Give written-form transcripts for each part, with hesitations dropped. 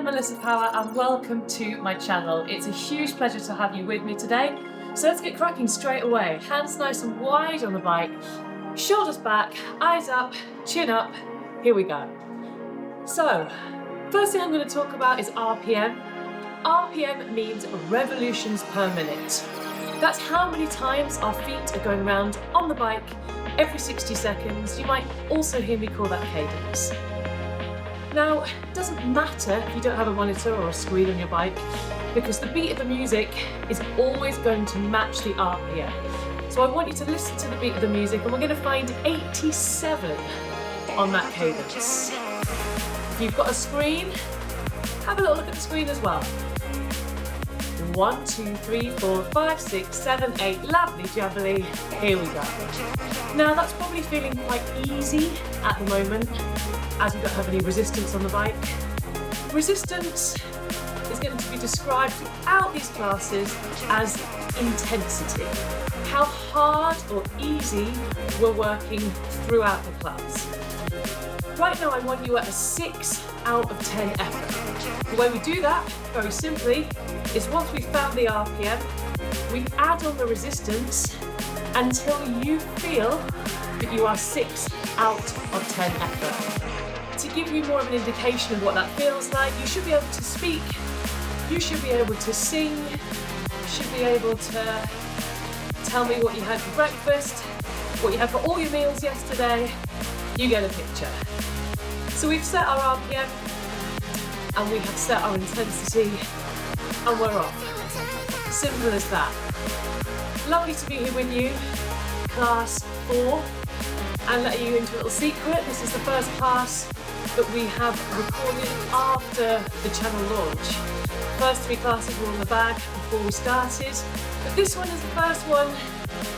I'm Melissa Power and welcome to my channel. It's a huge pleasure to have you with me today. So let's get cracking straight away. Hands nice and wide on the bike, shoulders back, eyes up, chin up. Here we go. So, first thing I'm going to talk about is RPM. RPM means revolutions per minute. That's how many times our feet are going round on the bike every 60 seconds. You might also hear me call that cadence. Now, it doesn't matter if you don't have a monitor or a screen on your bike, because the beat of the music is always going to match the RPM. So I want you to listen to the beat of the music, and we're going to find 87 on that cadence. If you've got a screen, have a little look at the screen as well. 1, 2, 3, 4, 5, 6, 7, 8. Lovely jubbly. Here we go. Now that's probably feeling quite easy at the moment, as we don't have any resistance on the bike. Resistance is going to be described throughout these classes as intensity. How hard or easy we're working throughout the class. Right now I want you at a 6 out of 10 effort. The way we do that, very simply, is once we've found the RPM, we add on the resistance until you feel that you are 6 out of 10 effort. To give you more of an indication of what that feels like, you should be able to speak, you should be able to sing, you should be able to tell me what you had for breakfast, what you had for all your meals yesterday. You get a picture. So we've set our RPM and we have set our intensity and we're off. Simple as that. Lovely to be here with you, class 4, and let you into a little secret. This is the first class that we have recorded after the channel launch. First 3 classes were on the bag before we started, but this one is the first one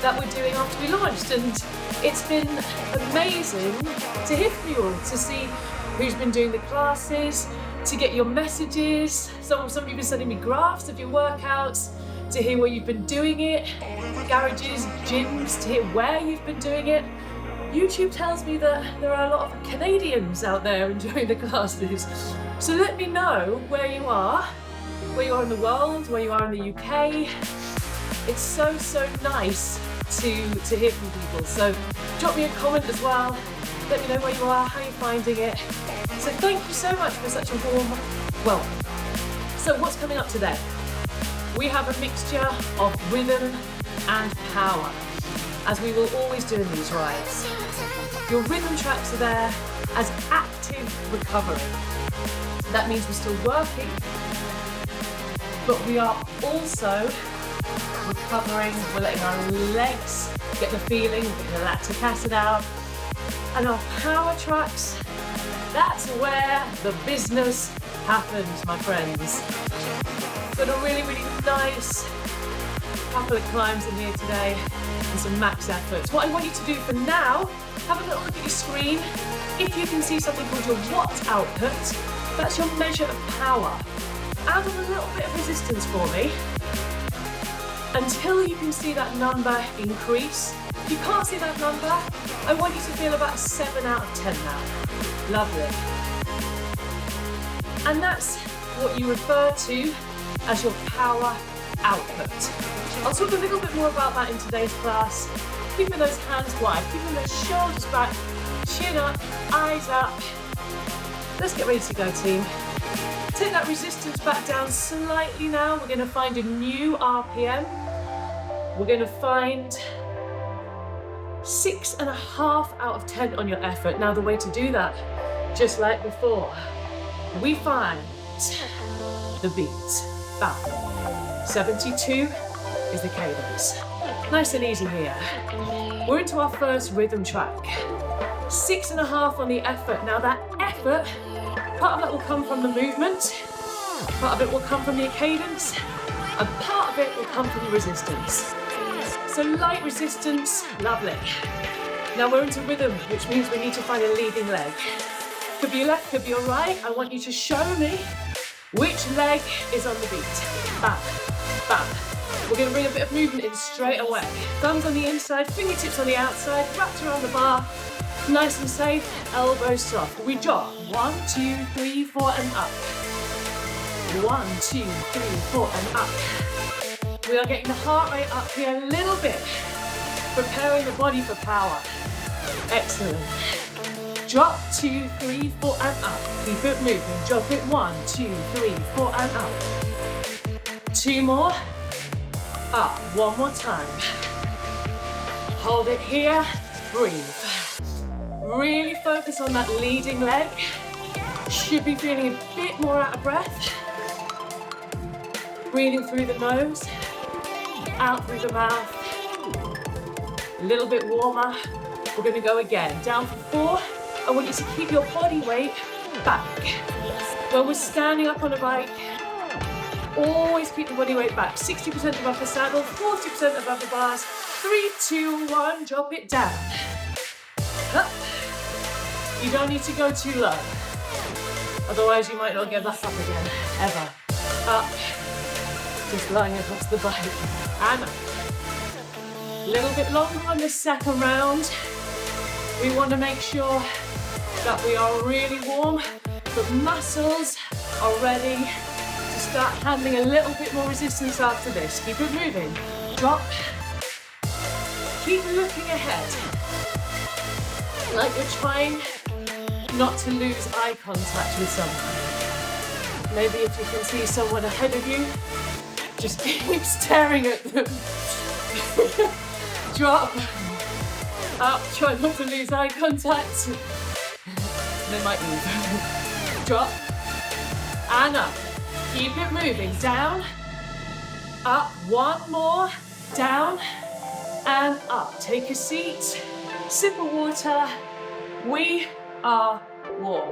that we're doing after we launched, and it's been amazing to hear from you all, to see who's been doing the classes, to get your messages. Some of you have been sending me graphs of your workouts, to hear where you've been doing it, garages, gyms, to hear where you've been doing it. YouTube tells me that there are a lot of Canadians out there enjoying the classes. So let me know where you are in the world, where you are in the UK. It's so nice to hear from people. So drop me a comment as well. Let me know where you are, how you're finding it. So thank you so much for such a warm welcome. So what's coming up today? We have a mixture of rhythm and power, as we will always do in these rides. Your rhythm tracks are there as active recovery. That means we're still working, but we are also recovering. We're letting our legs get the feeling, we're getting the lactic acid out. And our power tracks, that's where the business happens, my friends. Got a really nice couple of climbs in here today and some max efforts. What I want you to do for now, have a little look at your screen. If you can see something called your watt output, that's your measure of power. Add on a little bit of resistance for me until you can see that number increase. If you can't see that number, I want you to feel about a 7 out of 10 now. Lovely. And that's what you refer to as your power output. I'll talk a little bit more about that in today's class. Keeping those hands wide, keeping those shoulders back, chin up, eyes up. Let's get ready to go, team. Take that resistance back down slightly now. We're going to find a new RPM. We're going to find 6.5 out of 10 on your effort. Now the way to do that, just like before, we find the beat. Bam. 72 is the cadence. Nice and easy here. We're into our first rhythm track. 6.5 on the effort. Now that effort, part of that will come from the movement, part of it will come from the cadence, and part of it will come from the resistance. So light resistance, lovely. Now we're into rhythm, which means we need to find a leading leg. Could be your left, could be your right. I want you to show me which leg is on the beat. Bam, bam. We're going to bring a bit of movement in straight away. Thumbs on the inside, fingertips on the outside, wrapped around the bar. Nice and safe, elbows soft. We jog. 1, 2, 3, 4, and up. 1, 2, 3, 4, and up. We are getting the heart rate up here a little bit, preparing the body for power. Excellent. Drop, 2, 3, 4, and up. Keep it moving. Drop it, 1, 2, 3, 4, and up. 2 more. Up. 1 more time. Hold it here. Breathe. Really focus on that leading leg. Should be feeling a bit more out of breath. Breathing through the nose, out through the mouth. A little bit warmer. We're going to go again. Down for 4. I want you to keep your body weight back. When we're standing up on a bike, always keep the body weight back. 60% above the saddle, 40% above the bars. 3, 2, 1, drop it down. Up. You don't need to go too low. Otherwise you might not get back up again, ever. Up. Just lying across the bike. And up. A little bit longer on this second round. We want to make sure that we are really warm. The muscles are ready to start handling a little bit more resistance after this. Keep it moving. Drop. Keep looking ahead. Like you're trying not to lose eye contact with someone. Maybe if you can see someone ahead of you, just keep staring at them. Drop. Up, try not to lose eye contact. They might move. Drop. And up. Keep it moving. Down. Up. 1 more. Down. And up. Take a seat. Sip of water. We are warm.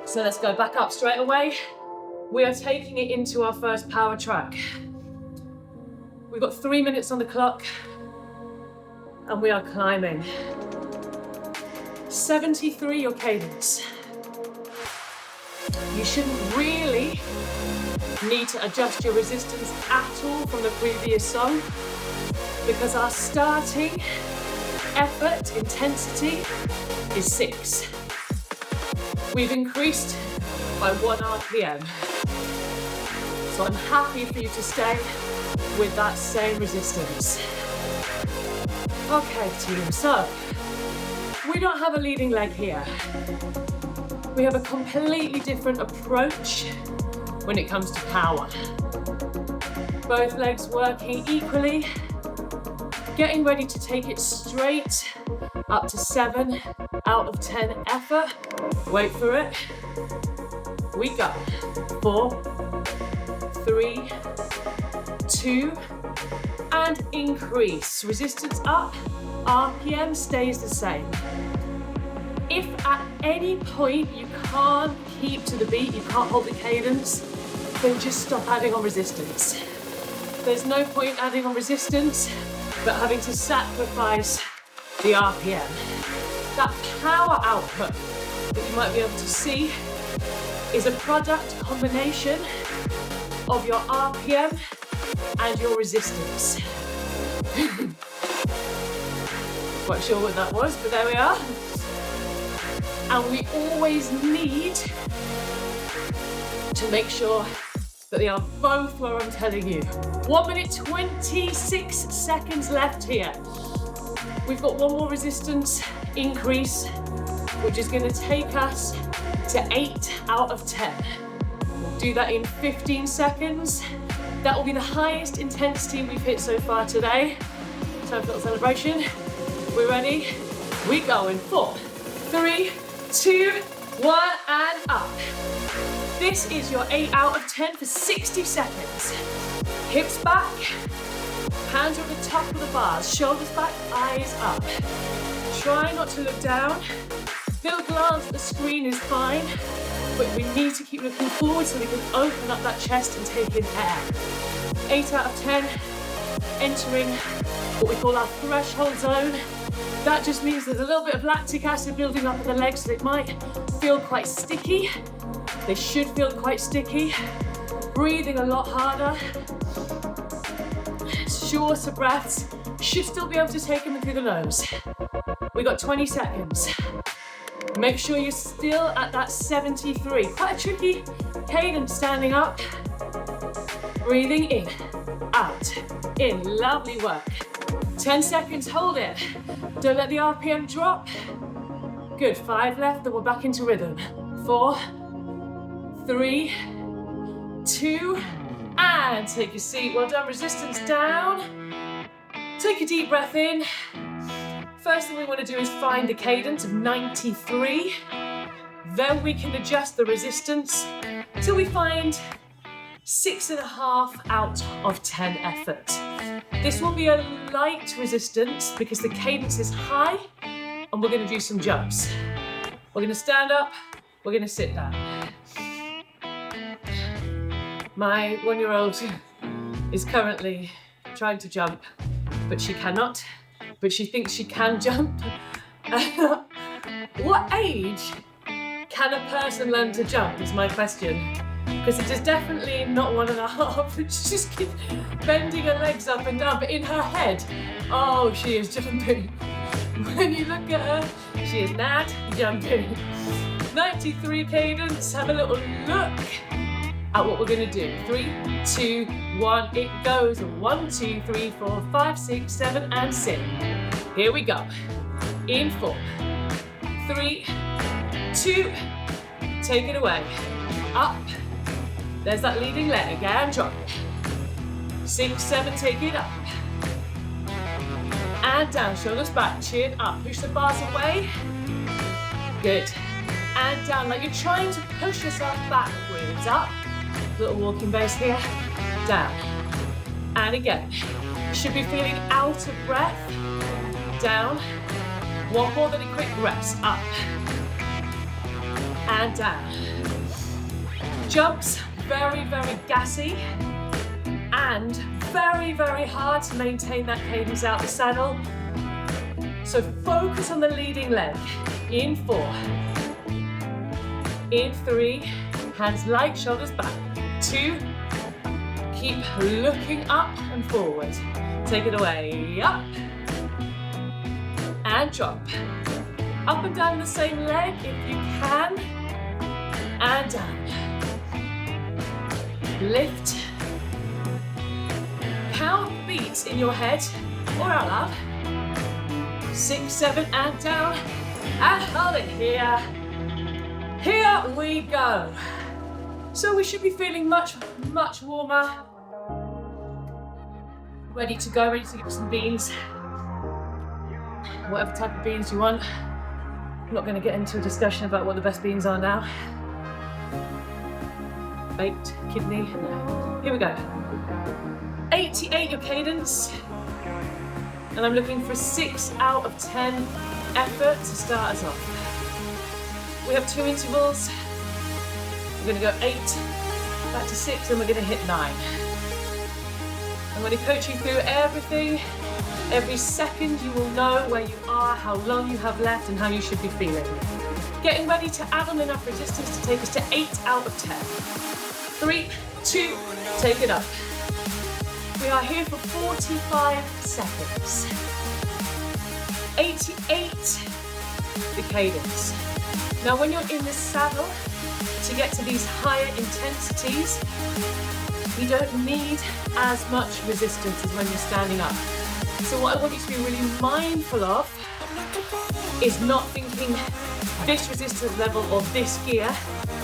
So let's go back up straight away. We are taking it into our first power track. We've got 3 minutes on the clock. And we are climbing. 73 your cadence. You shouldn't really need to adjust your resistance at all from the previous song because our starting effort intensity is 6. We've increased by 1 RPM. So I'm happy for you to stay with that same resistance. Okay, team, so we don't have a leading leg here. We have a completely different approach when it comes to power. Both legs working equally, getting ready to take it straight up to 7 out of 10 effort. Wait for it. We go. 4, 3, 2, and increase. Resistance up, RPM stays the same. If at any point you can't keep to the beat, you can't hold the cadence, then just stop adding on resistance. There's no point adding on resistance, but having to sacrifice the RPM. That power output that you might be able to see is a product combination of your RPM and your resistance. Quite sure what that was, but there we are. And we always need to make sure that they are both where I'm telling you. 1 minute, 26 seconds left here. We've got 1 more resistance increase, which is going to take us to 8 out of 10. We'll do that in 15 seconds. That will be the highest intensity we've hit so far today. Time for a little celebration. We're ready. We go in 4, 3, 2, 1, and up. This is your 8 out of 10 for 60 seconds. Hips back, hands are at the top of the bars, shoulders back, eyes up. Try not to look down. Little glance at the screen is fine, but we need to keep looking forward so we can open up that chest and take in air. 8 out of 10, entering what we call our threshold zone. That just means there's a little bit of lactic acid building up in the legs, so it might feel quite sticky. They should feel quite sticky. Breathing a lot harder. Shorter breaths. Should still be able to take them in through the nose. We got 20 seconds. Make sure you're still at that 73. Quite a tricky cadence standing up. Breathing in, out, in. Lovely work. 10 seconds, hold it. Don't let the RPM drop. Good, 5 left, then we're back into rhythm. 4, 3, 2, and take your seat. Well done, resistance down. Take a deep breath in. First thing we want to do is find the cadence of 93. Then we can adjust the resistance till we find 6.5 out of 10 effort. This will be a light resistance because the cadence is high, and we're going to do some jumps. We're going to stand up, we're going to sit down. My 1-year-old is currently trying to jump, but she cannot, but she thinks she can jump. What age can a person learn to jump is my question. Because it is definitely not 1.5. She just keeps bending her legs up and down, but in her head, oh, she is jumping. When you look at her, she is not jumping. 93 cadence, have a little look at what we're gonna do. 3, 2, 1, it goes. 1, 2, 3, 4, 5, 6, 7, and sit. Here we go. In 4, 3, 2, take it away. Up. There's that leading leg, and drop. 6, 7, take it up. And down, shoulders back, chin up. Push the bars away. Good. And down, like you're trying to push yourself backwards. Up. Little walking base here. Down. And again. You should be feeling out of breath. Down. One more than a quick rest. Up. And down. Jumps. Very, very gassy and very, very hard to maintain that cadence out the saddle. So focus on the leading leg. In 4, in 3, hands light, shoulders back. 2, keep looking up and forward. Take it away, up and drop. Up and down the same leg if you can, and down. Lift. Count beats in your head or out loud. 6, 7, and down. And hold it here. Here we go. So we should be feeling much, much warmer. Ready to go, ready to get some beans. Whatever type of beans you want. I'm not going to get into a discussion about what the best beans are now. Baked, kidney, no. Here we go. 88 your cadence. And I'm looking for 6 out of 10 effort to start us off. We have 2 intervals. We're going to go 8, back to 6, and we're going to hit 9. I'm going to coach you through everything. Every second you will know where you are, how long you have left, and how you should be feeling. Getting ready to add on enough resistance to take us to 8 out of 10. 3, 2, take it up. We are here for 45 seconds. 88, the cadence. Now when you're in the saddle, to get to these higher intensities, you don't need as much resistance as when you're standing up. So what I want you to be really mindful of is not thinking this resistance level or this gear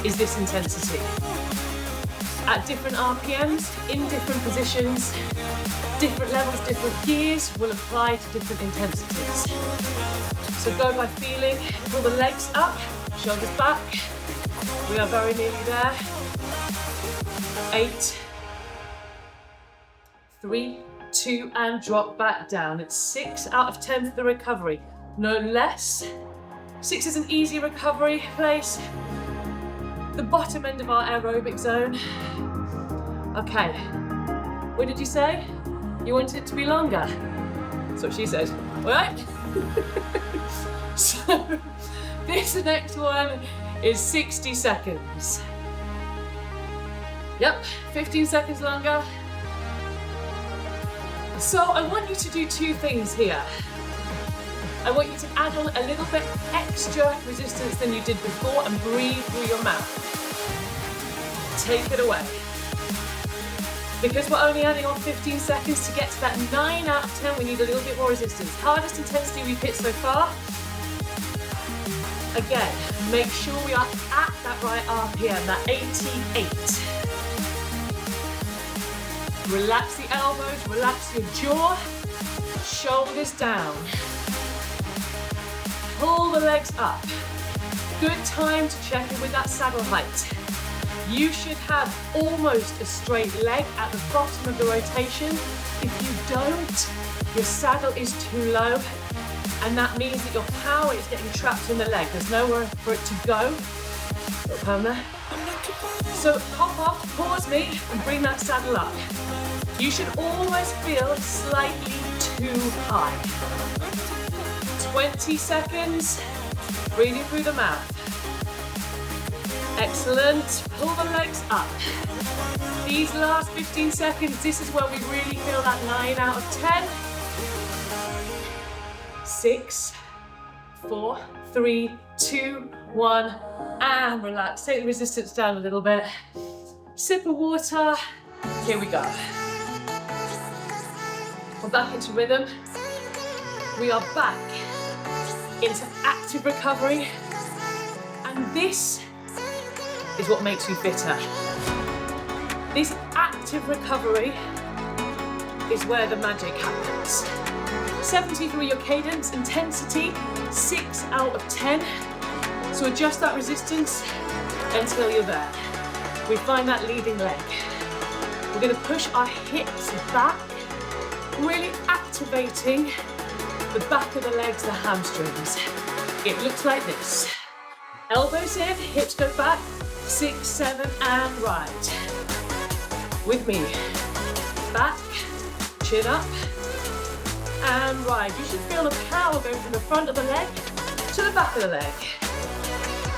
is this intensity. At different RPMs, in different positions, different levels, different gears will apply to different intensities. So go by feeling, pull the legs up, shoulders back. We are very nearly there. 8, 3, 2, and drop back down. It's 6 out of 10 for the recovery, no less. 6 is an easy recovery place. The bottom end of our aerobic zone. Okay, what did you say? You wanted it to be longer? That's what she said, right? So, this next one is 60 seconds. Yep, 15 seconds longer. So I want you to do 2 things here. I want you to add on a little bit extra resistance than you did before and breathe through your mouth. Take it away. Because we're only adding on 15 seconds to get to that 9 out of 10, we need a little bit more resistance. Hardest intensity we've hit so far. Again, make sure we are at that right RPM, that 88. Relax the elbows, relax your jaw, shoulders down. Pull the legs up. Good time to check in with that saddle height. You should have almost a straight leg at the bottom of the rotation. If you don't, your saddle is too low, and that means that your power is getting trapped in the leg. There's nowhere for it to go. Little pound there. So hop off, pause me, and bring that saddle up. You should always feel slightly too high. 20 seconds, breathing through the mouth. Excellent, pull the legs up. These last 15 seconds, this is where we really feel that 9 out of 10. 6, 4, 3, 2, 1, and relax. Take the resistance down a little bit. Sip of water, here we go. We're back into rhythm. We are back into active recovery, and this is what makes you fitter. This active recovery is where the magic happens. 73 your cadence, intensity 6 out of 10. So adjust that resistance until you're there. We find that leading leg. We're going to push our hips back, really activating the back of the legs, the hamstrings. It looks like this. Elbows in, hips go back, 6, 7, and right. With me. Back, chin up, and right. You should feel the power go from the front of the leg to the back of the leg.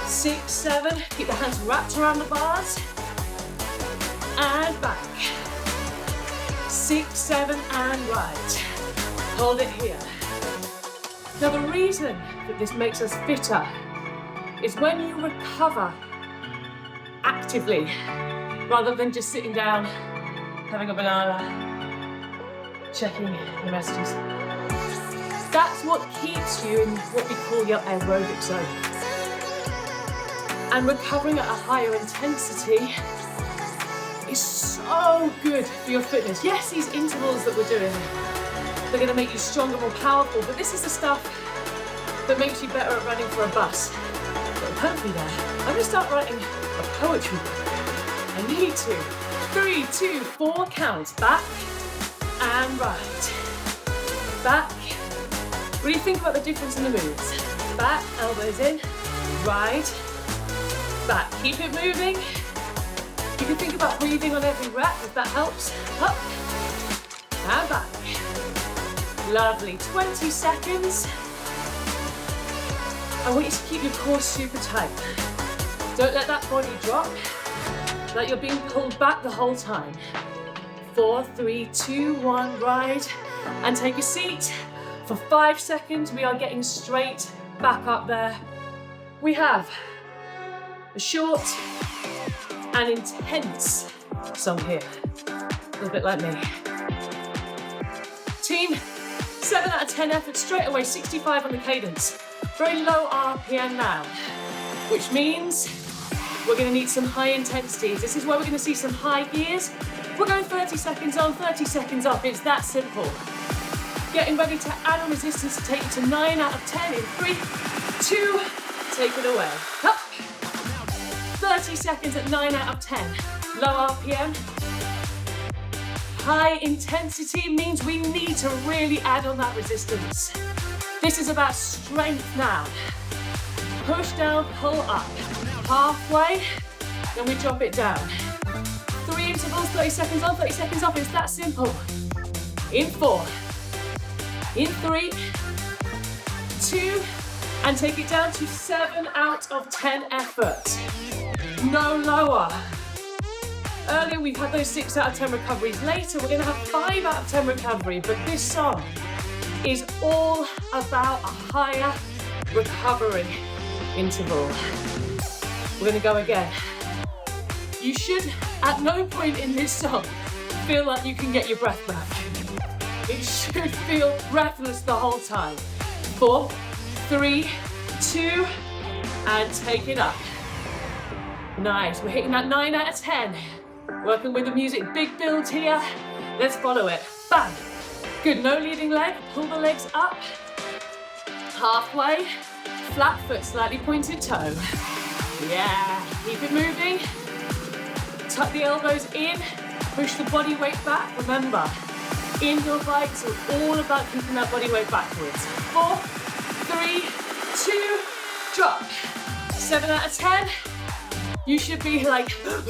6, 7, keep the hands wrapped around the bars, and back. 6, 7, and right. Hold it here. Now the reason that this makes us fitter is when you recover actively, rather than just sitting down, having a banana, checking your messages. That's what keeps you in what we call your aerobic zone. And recovering at a higher intensity is so good for your fitness. Yes, these intervals that we're doing, they're going to make you stronger, more powerful, but this is the stuff that makes you better at running for a bus. But hopefully there, I'm going to start writing a poetry book. I need to. 3, 2, 4, counts. Back and right. Back. Really think about the difference in the moves. Back, elbows in, right, back. Keep it moving. You can think about breathing on every rep if that helps. Up and back. Lovely. 20 seconds. I want you to keep your core super tight. Don't let that body drop. Like you're being pulled back the whole time. 4, 3, 2, 1, right. And take a seat. For 5 seconds, we are getting straight back up there. We have a short and intense song here. A little bit like me. Team, 7 out of 10 effort straight away, 65 on the cadence. Very low RPM now, which means we're going to need some high intensities. This is where we're going to see some high gears. We're going 30 seconds on, 30 seconds off. It's that simple. Getting ready to add on resistance to take you to 9 out of 10 in 3, 2, take it away. Up. 30 seconds at 9 out of 10. Low RPM. High intensity means we need to really add on that resistance. This is about strength now. Push down, pull up. Halfway, then we drop it down. 3 intervals, 30 seconds on, 30 seconds off. It's that simple. In 4, in 3, 2, and take it down to 7 out of 10 effort. No lower. Earlier we've had those 6 out of 10 recoveries. Later we're going to have 5 out of 10 recovery, but this song is all about a higher recovery interval. We're gonna go again. You should, at no point in this song, feel like you can get your breath back. It should feel breathless the whole time. 4, 3, 2, and take it up. Nice, we're hitting that 9 out of 10. Working with the music, big build here. Let's follow it. Bang. Good, no leading leg, pull the legs up. Halfway, flat foot, slightly pointed toe. Yeah, keep it moving. Tuck the elbows in, push the body weight back. Remember, indoor bikes are all about keeping that body weight backwards. 4, 3, 2, drop. 7 out of 10. You should be like, but,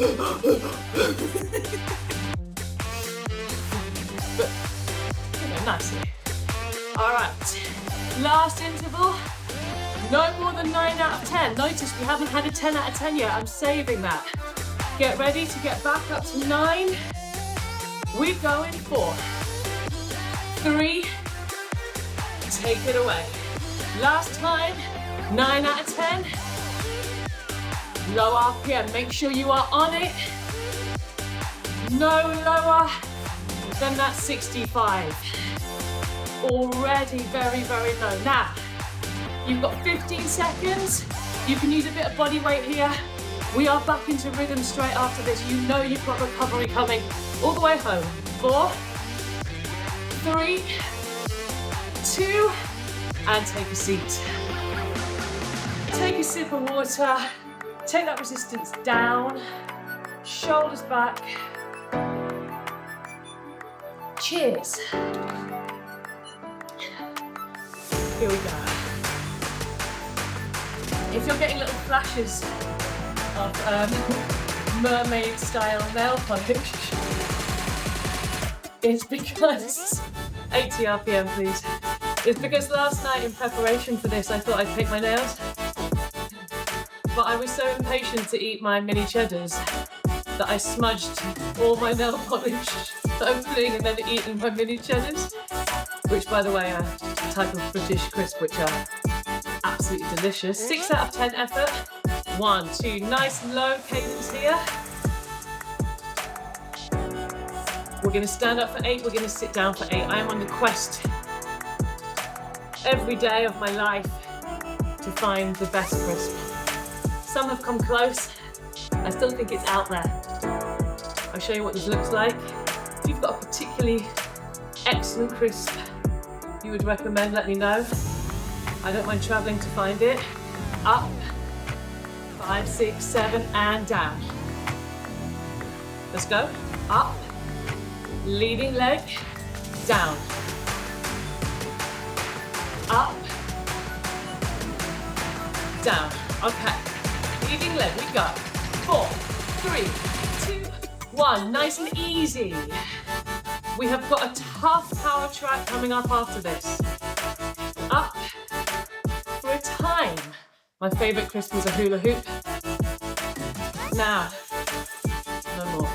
nicely. All right, last interval. No more than 9 out of 10. Notice we haven't had a 10 out of 10 yet. I'm saving that. Get ready to get back up to 9. We're going 4, 3, take it away. Last time, 9 out of 10. Low RPM, make sure you are on it. No lower than that 65. Already very, very low. Now, you've got 15 seconds. You can use a bit of body weight here. We are back into rhythm straight after this. You know you've got recovery coming all the way home. 4, 3, 2, and take a seat. Take a sip of water. Take that resistance down. Shoulders back. Cheers. Here we go. If you're getting little flashes of mermaid style nail polish, it's because, 80 RPM please. It's because last night in preparation for this I thought I'd paint my nails, but I was so impatient to eat my mini cheddars that I smudged all my nail polish opening and then eating my mini cheddars, which by the way are a type of British crisp which are absolutely delicious. 6 out of 10 effort. 1, 2, nice low cadence here. We're going to stand up for 8, we're going to sit down for 8. I am on the quest every day of my life to find the best crisp. Some have come close. I still think it's out there. I'll show you what this looks like. If you've got a particularly excellent crisp you would recommend, let me know. I don't mind traveling to find it. Up, 5, 6, 7, and down. Let's go. Up, leading leg, down. Up, down. Okay, leading leg, we go. 4, 3, 2, 1. Nice and easy. We have got a tough power track coming up after this. Up for a time. My favorite crisp is a hula hoop. Now, no more.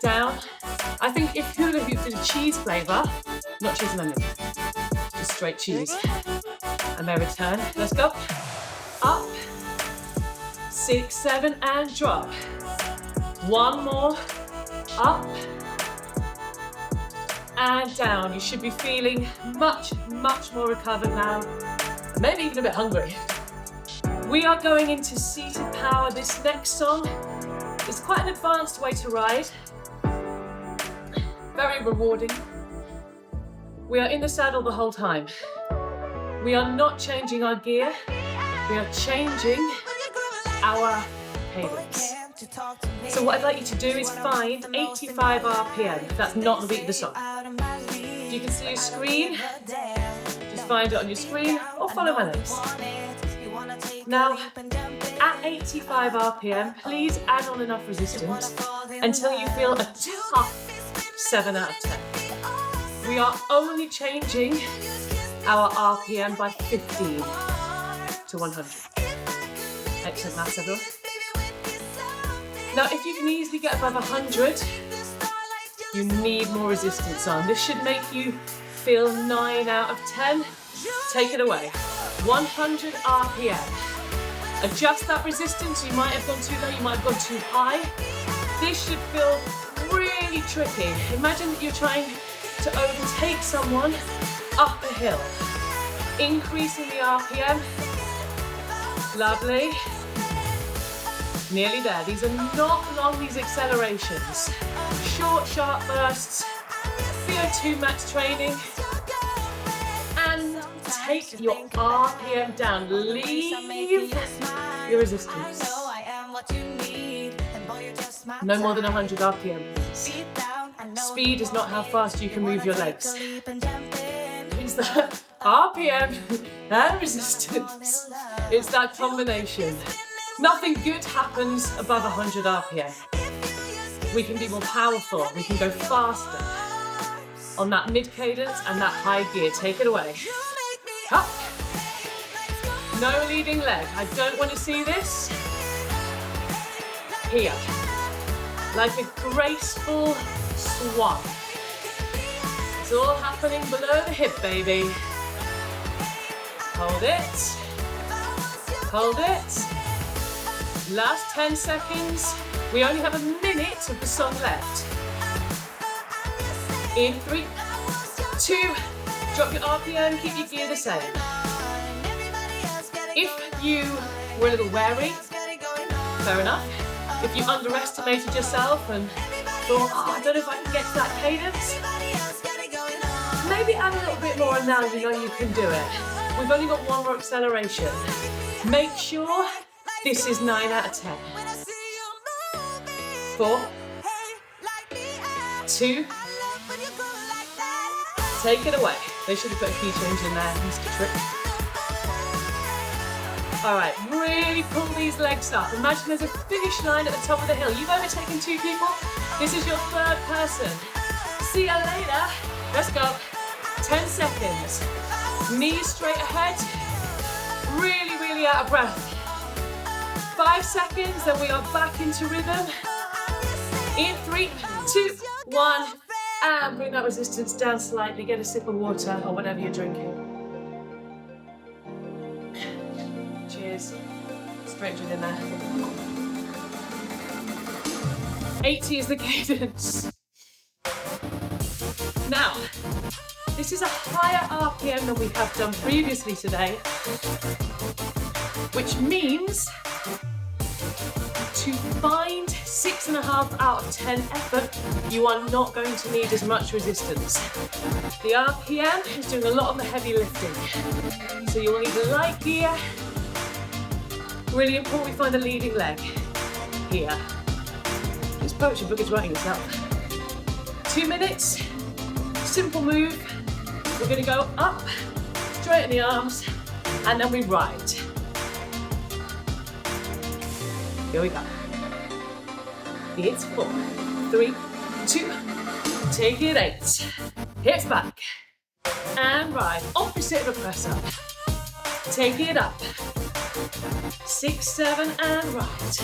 Down. I think if hula hoop did a cheese flavor, not cheese and onion, just straight cheese. And then return. Let's go. Up, 6, 7, and drop. One more. Up and down. You should be feeling much, much more recovered now. Maybe even a bit hungry. We are going into seated power. This next song is quite an advanced way to ride. Very rewarding. We are in the saddle the whole time. We are not changing our gear. We are changing our cadence. So what I'd like you to do is find 85 RPM. That's not the beat of the song. If you can see your screen, just find it on your screen or follow my legs. Now, at 85 RPM, please add on enough resistance until you feel a tough 7 out of 10. We are only changing our RPM by 15 to 100. Excellent maths, everyone. Now, if you can easily get above 100, you need more resistance on. This should make you feel 9 out of 10. Take it away. 100 RPM. Adjust that resistance. You might have gone too low, you might have gone too high. This should feel really tricky. Imagine that you're trying to overtake someone up a hill. Increasing the RPM. Lovely. Nearly there. These are not long, these accelerations. Short, sharp bursts. VO2 max training. And take your RPM down. Leave your resistance. No more than 100 RPM, please. Speed is not how fast you can move your legs. It's that RPM and resistance. It's that combination. Nothing good happens above 100 RPM. We can be more powerful. We can go faster on that mid cadence and that high gear. Take it away. Up. No leading leg. I don't want to see this. Here. Like a graceful swan. It's all happening below the hip, baby. Hold it. Hold it. Last 10 seconds. We only have a minute of the song left. In 3, 2, drop your RPM, keep your gear the same. If you were a little wary, fair enough. If you underestimated yourself and thought, oh, I don't know if I can get to that cadence, maybe add a little bit more and now you know you can do it. We've only got one more acceleration. Make sure this is 9 out of 10. 4, 2, take it away. They should have put a key change in there, Mr. Trick. All right, really pull these legs up. Imagine there's a finish line at the top of the hill. You've overtaken 2 people. This is your 3rd person. See you later. Let's go. 10 seconds. Knees straight ahead. Really, really out of breath. 5 seconds, then we are back into rhythm. In 3, 2, 1, and bring that resistance down slightly. Get a sip of water or whatever you're drinking. Cheers. Straight in there. 80 is the cadence. Now, this is a higher RPM than we have done previously today, which means to find 6.5 out of 10 effort, you are not going to need as much resistance. The RPM is doing a lot of the heavy lifting. So you will need the light gear. Really important we find a leading leg. Here. This poetry book is writing itself. 2 minutes, simple move. We're gonna go up, straighten the arms, and then we ride. Here we go. It's 4, 3, 2, take it 8. Hips back. And ride. Opposite of a press up. Take it up. 6, 7, and ride.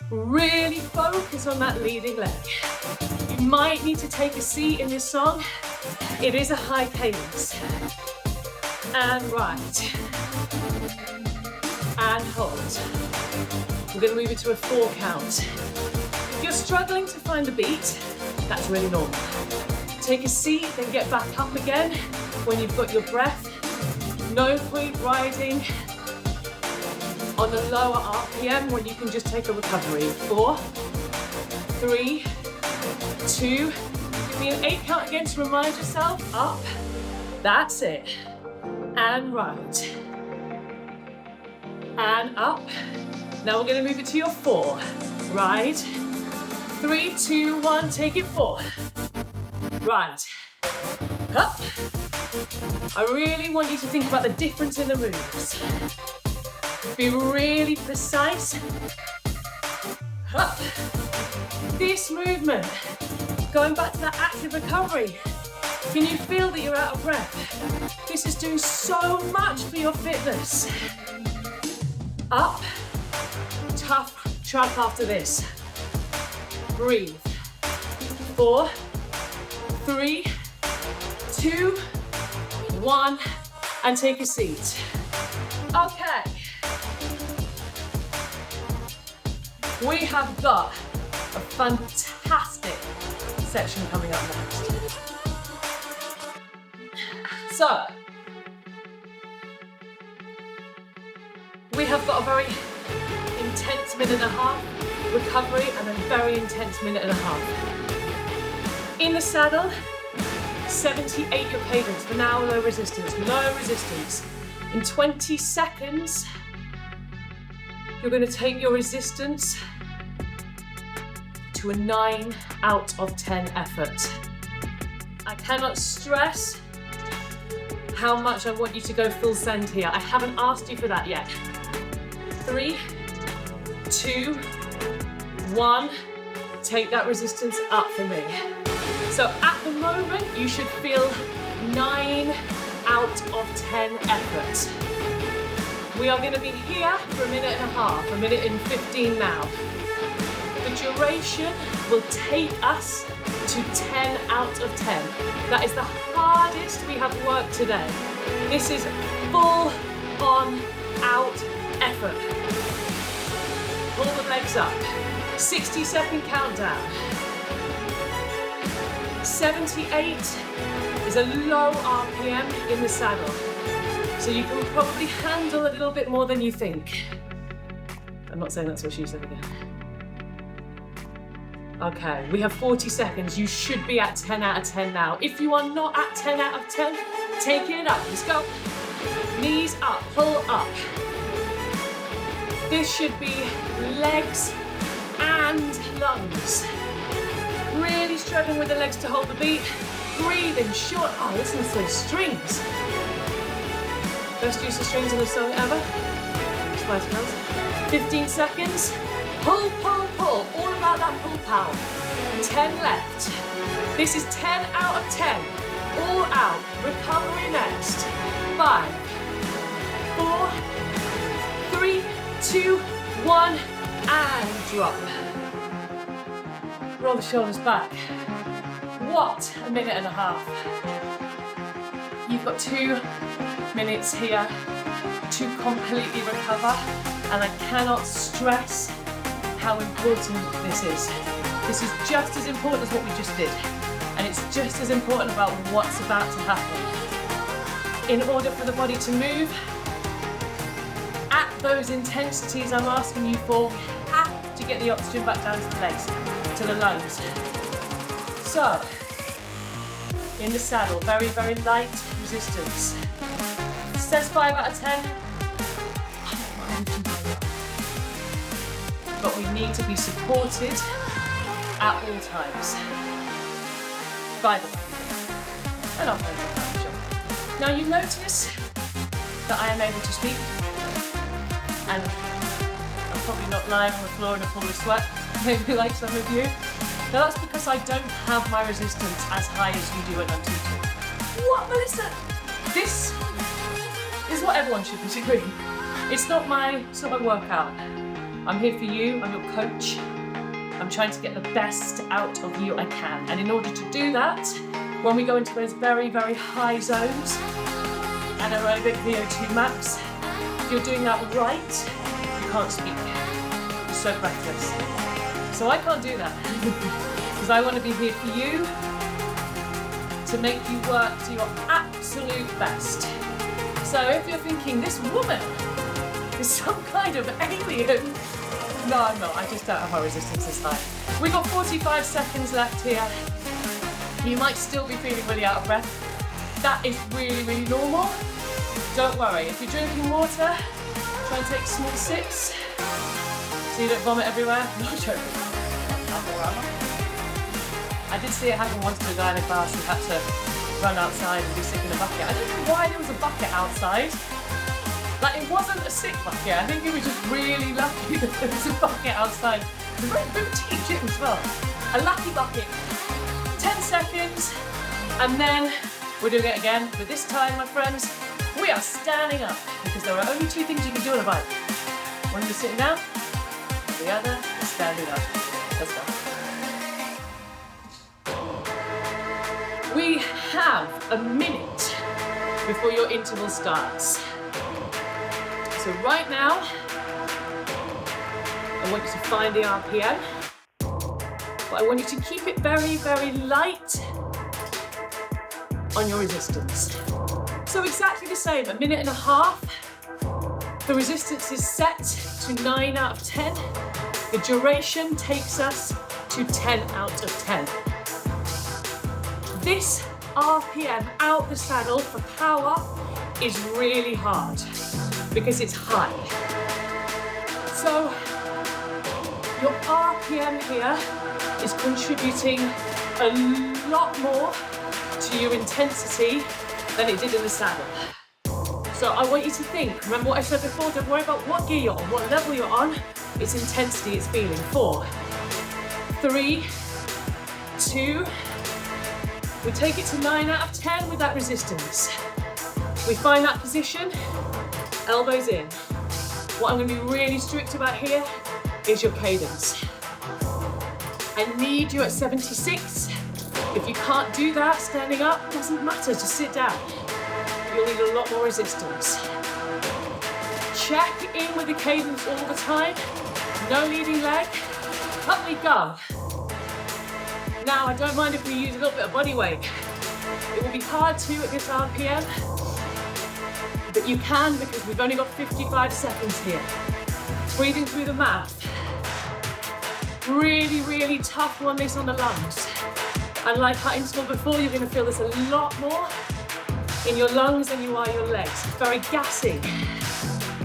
Really focus on that leading leg. You might need to take a seat in this song. It is a high cadence. And ride. And hold. We're going to move it to a 4 count. If you're struggling to find the beat, that's really normal. Take a seat, then get back up again when you've got your breath. No point riding on the lower RPM when you can just take a recovery. 4, 3, 2, give me an 8 count again to remind yourself. Up, that's it. And ride. And up. Now we're going to move it to your 4. Ride. 3, 2, 1, take it 4. Ride. Up. I really want you to think about the difference in the moves. Be really precise. Up. This movement, going back to that active recovery. Can you feel that you're out of breath? This is doing so much for your fitness. Up. Tough truck after this. Breathe. 4, 3, 2, 1, and take a seat. Okay. We have got a fantastic section coming up next. So, we have got a very intense minute and a half recovery and a very intense minute and a half. In the saddle, 78 your cadence. For now, low resistance, low resistance. In 20 seconds, you're going to take your resistance to a 9 out of 10 effort. I cannot stress how much I want you to go full send here. I haven't asked you for that yet. 3, 2, 1. Take that resistance up for me. So at the moment, you should feel 9 out of 10 effort. We are going to be here for a minute and a half, a minute and 15 now. The duration will take us to 10 out of 10. That is the hardest we have worked today. This is full on out effort. Pull the legs up. 60-second countdown. 78 is a low RPM in the saddle. So you can probably handle a little bit more than you think. I'm not saying that's what she said again. Okay, we have 40 seconds. You should be at 10 out of 10 now. If you are not at 10 out of 10, take it up. Let's go. Knees up, pull up. This should be legs and lungs. Really struggling with the legs to hold the beat. Breathing short. Oh, listen to those strings. Best use of strings in a song ever. Spice Girls. 15 seconds. Pull, pull, pull. All about that pull power. 10 left. This is 10 out of 10. All out. Recovery next. 5, 4, 3, 2, 1, and drop. Roll the shoulders back. What a minute and a half. You've got 2 minutes here to completely recover, and I cannot stress how important this is. This is just as important as what we just did, and it's just as important about what's about to happen. In order for the body to move at those intensities I'm asking you for, we have to get the oxygen back down to the legs, to the lungs. So, in the saddle, very, very light resistance. Says 5 out of 10. But we need to be supported at all times. By the way, and I'll find out. Now you notice that I am able to speak, and I'm probably not lying on the floor in a pool of sweat, maybe like some of you. Now that's because I don't have my resistance as high as you do when I'm teaching. What, Melissa? This is what everyone should be doing. It's not my workout. I'm here for you, I'm your coach. I'm trying to get the best out of you I can. And in order to do that, when we go into those very, very high zones, anaerobic VO2 max, if you're doing that right, you can't speak. You're so breathless. So I can't do that. Because I want to be here for you to make you work to your absolute best. So if you're thinking, this woman is some kind of alien, no, I'm not. I just don't have my resistance this high. We've got 45 seconds left here. You might still be feeling really out of breath. That is really, really normal. Don't worry. If you're drinking water, try and take small sips so you don't vomit everywhere. No joking. I did see it happen once to a guy in a class who had to run outside and be sick in a bucket. I don't know why there was a bucket outside. Like, it wasn't a sick bucket. I think he was just really lucky that there was a bucket outside. It was a very boutique gym as well. A lucky bucket. 10 seconds, and then we're doing it again. But this time, my friends, we are standing up, because there are only 2 things you can do on a bike. One is sitting down, the other is standing up. Let's go. We have a minute before your interval starts. So right now, I want you to find the RPM, but I want you to keep it very, very light on your resistance. So exactly the same, 1.5 minutes. The resistance is set to 9 out of 10. The duration takes us to 10 out of 10. This RPM out the saddle for power is really hard because it's high. So your RPM here is contributing a lot more to your intensity than it did in the saddle. So I want you to think, remember what I said before, don't worry about what gear you're on, what level you're on, it's intensity, it's feeling. 4, 3, 2, we take it to 9 out of 10 with that resistance. We find that position, elbows in. What I'm going to be really strict about here is your cadence. I need you at 76. If you can't do that, standing up, doesn't matter, just sit down. You'll need a lot more resistance. Check in with the cadence all the time. No leading leg. Up we go. Now, I don't mind if we use a little bit of body weight. It will be hard to at this RPM, but you can because we've only got 55 seconds here. Breathing through the mouth. Really, really tough one, this on the lungs. And like I installed before, you're going to feel this a lot more in your lungs than you are your legs. Very gassy.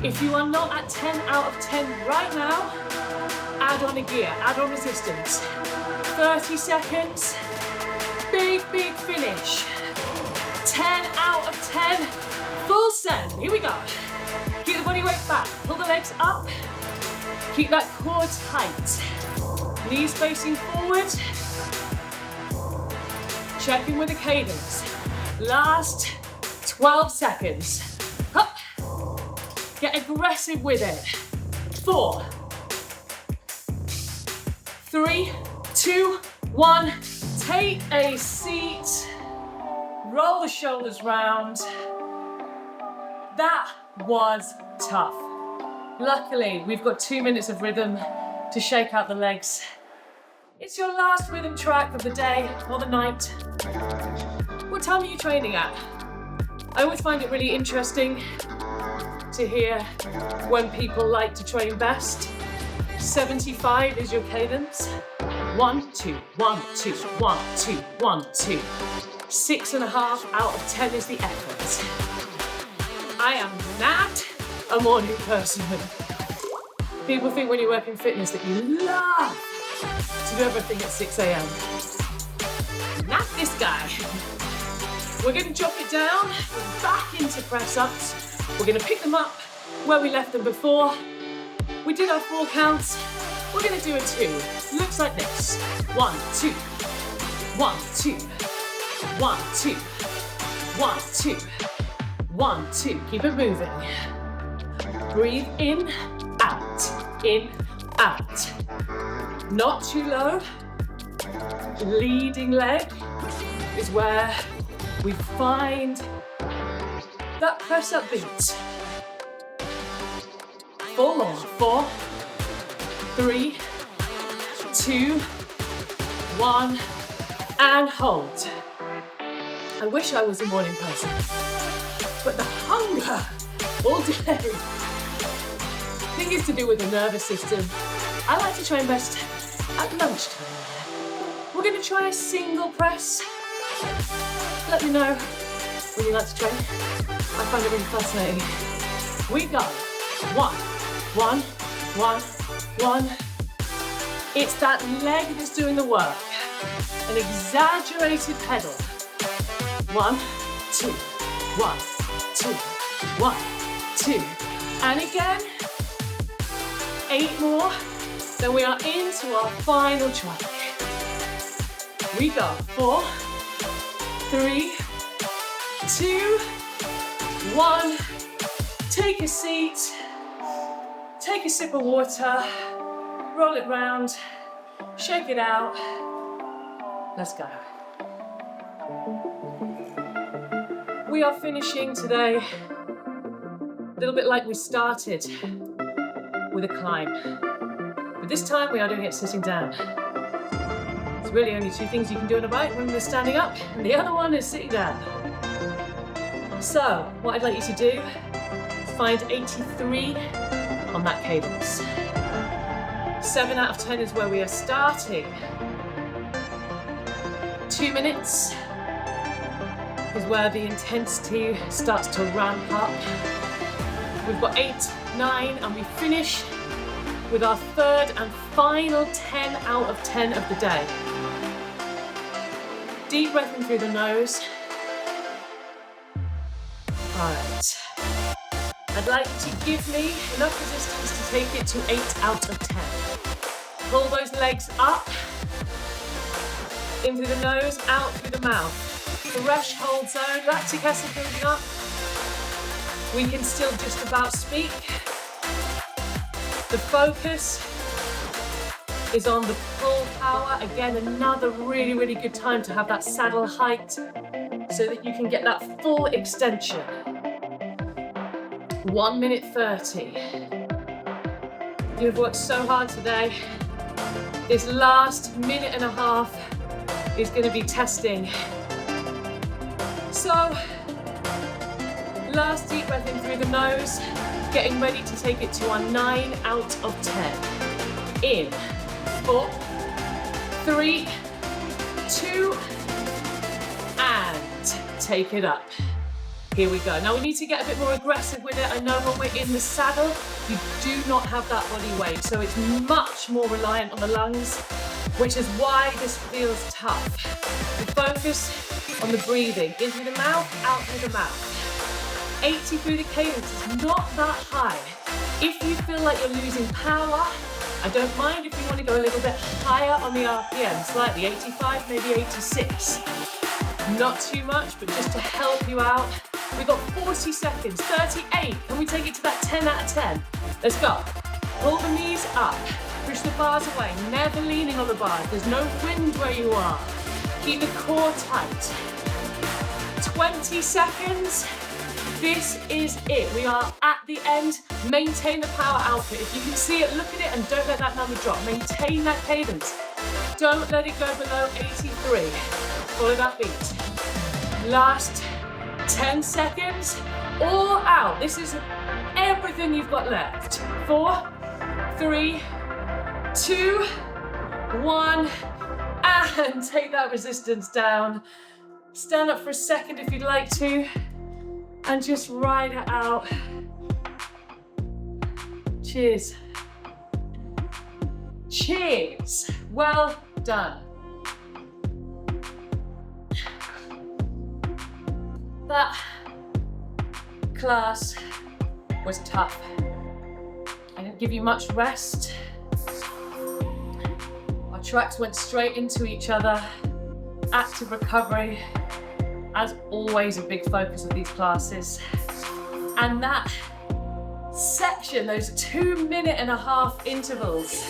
If you are not at 10 out of 10 right now, add on a gear, add on resistance. 30 seconds, big, big finish. 10 out of 10, full send. Here we go. Keep the body weight back, pull the legs up. Keep that core tight. Knees facing forward. Check in with the cadence. Last 12 seconds. Up. Get aggressive with it. 4, 3, 2, 1. Take a seat. Roll the shoulders round. That was tough. Luckily, we've got 2 minutes of rhythm to shake out the legs. It's your last rhythm track of the day or the night. What time are you training at? I always find it really interesting to hear when people like to train best. 75 is your cadence. 1, 2, 1, 2, 1, 2, 1, 2. 6.5 out of 10 is the effort. I am not a morning person. People think when you work in fitness that you love to do everything at 6 a.m. Not this guy. We're going to drop it down, back into press-ups. We're going to pick them up where we left them before. We did our 4 counts. We're going to do a 2. Looks like this. 1, 2. 1, 2. 1, 2. 1, 2. 1, 2. Keep it moving. Breathe in, out. Not too low. Leading leg is where we find that press up beat. 4 more. 4, 3, 2, 1, and hold. I wish I was a morning person, but the hunger all day. I think it's to do with the nervous system. I like to train best at lunchtime. We're going to try a single press. Let me know when you like to train. I find it really fascinating. We go. 1, 1, 1, 1. It's that leg that's doing the work. An exaggerated pedal. 1, 2, 1, 2, 1, 2. And again. 8 more. Then we are into our final track. We go. 4, 3, 2, 1. Take a seat. Take a sip of water. Roll it round. Shake it out. Let's go. We are finishing today a little bit like we started, with a climb. But this time we are doing it sitting down. There's really only two things you can do on a bike. One is standing up and the other one is sitting down. So what I'd like you to do is find 83 on that cadence. 7 out of 10 is where we are starting. 2 minutes is where the intensity starts to ramp up. We've got 8, 9, and we finish with our third and final 10 out of 10 of the day. Deep breath in through the nose. All right. I'd like you to give me enough resistance to take it to 8 out of 10. Pull those legs up, in through the nose, out through the mouth. Threshold zone, lactic acid building up. We can still just about speak. The focus is on the pull power. Again, another really, really good time to have that saddle height so that you can get that full extension. 1 minute 30. You've worked so hard today. This last minute and a half is going to be testing. So, last deep breath in through the nose, getting ready to take it to our 9 out of 10. In, 4, 3, 2, and take it up. Here we go. Now we need to get a bit more aggressive with it. I know when we're in the saddle, you do not have that body weight, so it's much more reliant on the lungs, which is why this feels tough. The focus on the breathing, in through the mouth, out through the mouth. 80 through the cadence is not that high. If you feel like you're losing power, I don't mind if you want to go a little bit higher on the RPM, slightly, 85, maybe 86. Not too much, but just to help you out. We've got 40 seconds, 38. Can we take it to that 10 out of 10? Let's go. Pull the knees up, push the bars away, never leaning on the bars. There's no wind where you are. Keep the core tight. 20 seconds. This is it. We are at the end. Maintain the power output. If you can see it, look at it and don't let that number drop. Maintain that cadence. Don't let it go below 83. Follow that beat. Last 10 seconds. All out. This is everything you've got left. 4, 3, 2, 1. And take that resistance down. Stand up for a second if you'd like to. And just ride it out. Cheers. Cheers. Well done. That class was tough. I didn't give you much rest. Our tracks went straight into each other. Active recovery. As always, a big focus of these classes. And that section, those 2 minute and a half intervals,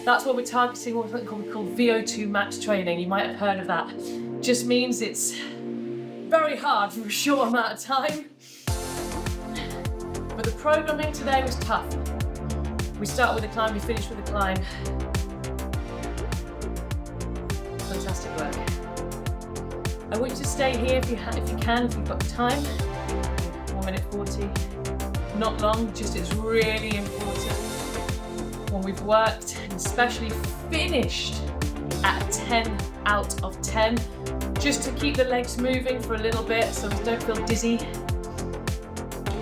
that's what we're targeting, what we call VO2 max training. You might have heard of that. Just means it's very hard for a short amount of time. But the programming today was tough. We start with a climb, we finish with a climb. Fantastic work. I want you to stay here if you can, if you've got time. 1 minute 40. Not long, just it's really important when we've worked, and especially finished at a 10 out of 10, just to keep the legs moving for a little bit so we don't feel dizzy.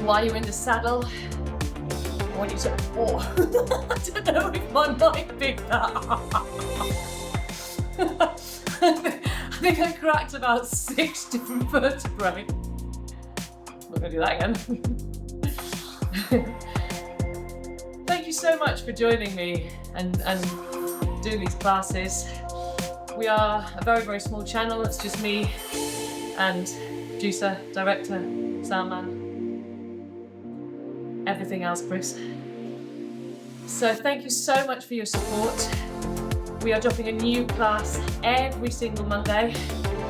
While you're in the saddle, I want you to, I don't know if my mic picked that up. I think I cracked about 6 different vertebrae. I'm not gonna do that again. Thank you so much for joining me and doing these classes. We are a very, very small channel. It's just me and producer, director, soundman, everything else, Chris. So thank you so much for your support. We are dropping a new class every single Monday,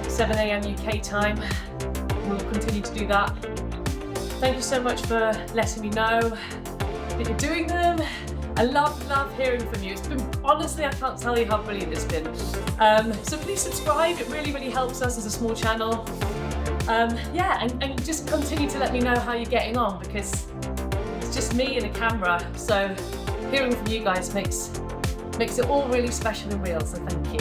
7 a.m. UK time. we'll continue to do that. Thank you so much for letting me know that you're doing them. I love hearing from you. It's been, honestly, I can't tell you how brilliant it's been. So please subscribe, it really helps us as a small channel. Yeah, and just continue to let me know how you're getting on, because it's just me and a camera, so hearing from you guys makes it all really special and real, so thank you.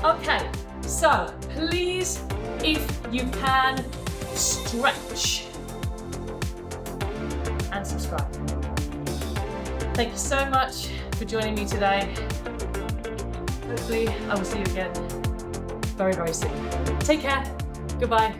Okay, so please, if you can, stretch and subscribe. Thank you so much for joining me today. Hopefully I will see you again very soon. Take care. Goodbye.